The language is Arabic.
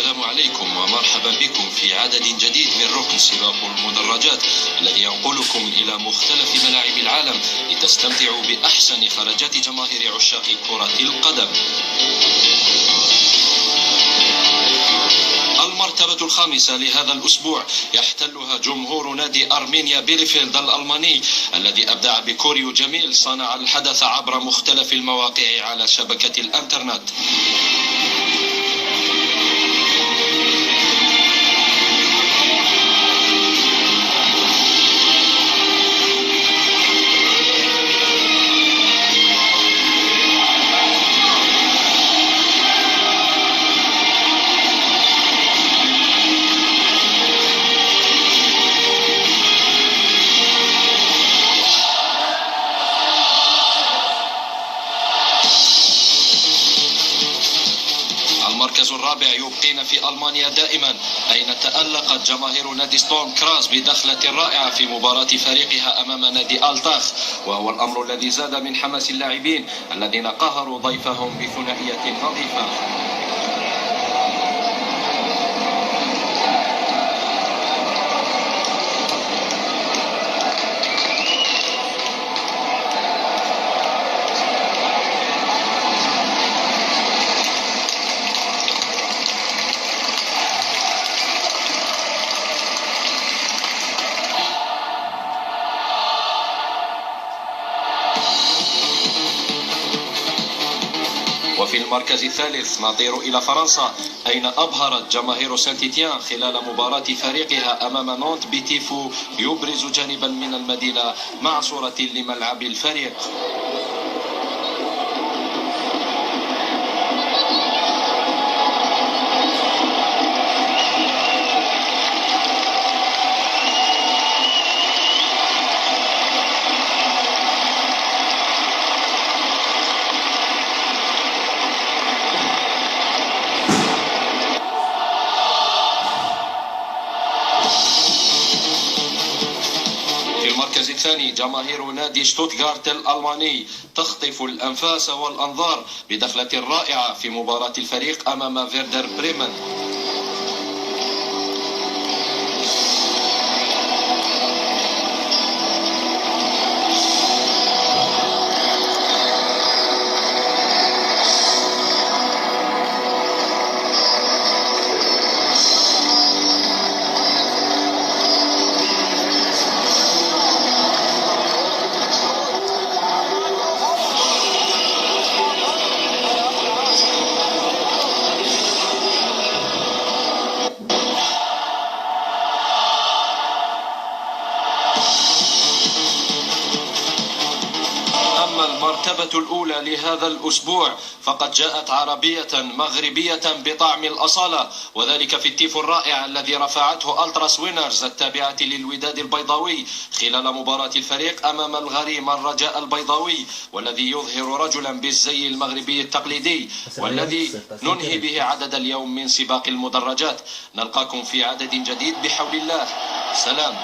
السلام عليكم ومرحبا بكم في عدد جديد من ركن سباق المدرجات الذي ينقلكم إلى مختلف ملاعب العالم لتستمتعوا بأحسن خرجات جماهير عشاق كرة القدم. المرتبة الخامسة لهذا الأسبوع يحتلها جمهور نادي أرمينيا بيليفيلد الألماني الذي أبدع بكوريو جميل صنع الحدث عبر مختلف المواقع على شبكة الإنترنت. المركز الرابع يبقينا في ألمانيا دائما، أين تألقت جماهير نادي ستورم كراس بدخلة رائعة في مباراة فريقها أمام نادي ألتاخ، وهو الأمر الذي زاد من حماس اللاعبين الذين قهروا ضيفهم بثنائية نظيفة. وفي المركز الثالث نطير إلى فرنسا، أين أبهرت جماهير سانتيتيان خلال مباراة فريقها أمام نونت بتيفو يبرز جانبا من المدينة مع صورة لملعب الفريق. في المركز الثاني جماهير نادي شتوتغارت الألماني تخطف الأنفاس والأنظار بدخلة رائعة في مباراة الفريق أمام فيردر بريمن. المرتبة الأولى لهذا الأسبوع فقد جاءت عربية مغربية بطعم الأصالة، وذلك في التيفو الرائع الذي رفعته ألتراس وينرز التابعة للوداد البيضاوي خلال مباراة الفريق أمام الغريم الرجاء البيضاوي، والذي يظهر رجلا بالزي المغربي التقليدي والذي ننهي به عدد اليوم من سباق المدرجات. نلقاكم في عدد جديد بحول الله. سلام.